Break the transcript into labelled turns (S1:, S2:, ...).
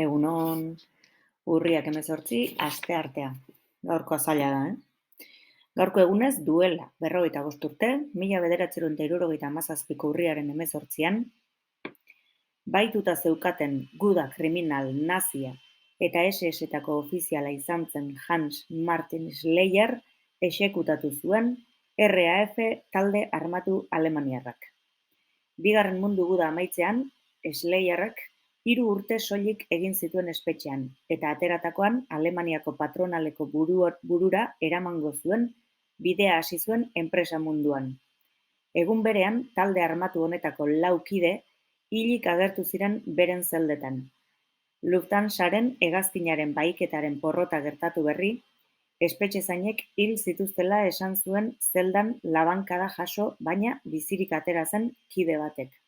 S1: Egunon, urriak 18, asteartea. Gaurko zaila da, Gaurko egunez duela 55 urte, 1977ko urriaren 18an, bahituta zeukaten guda kriminal nazia eta SS-etako ofiziala izan zen Hans Martin Schleyer exekutatu zuen RAF talde armatu alemaniarrak. Bigarren Mundu Guda amaitzean, Schleierrek 3 urte soilik egin zituen espetxean, eta ateratakoan Alemaniako patronaleko burura eramango zuen bidea hasi zuen enpresa munduan. Egun berean, talde armatu honetako 4 kide hilik agertu ziren beren zeldetan. Lufthansaren hegazkinaren bahiketaren porrota gertatu berri, espetxezainek hil zituztela esan zuen zeldan labankada jaso, baina bizirik atera zen kide batek.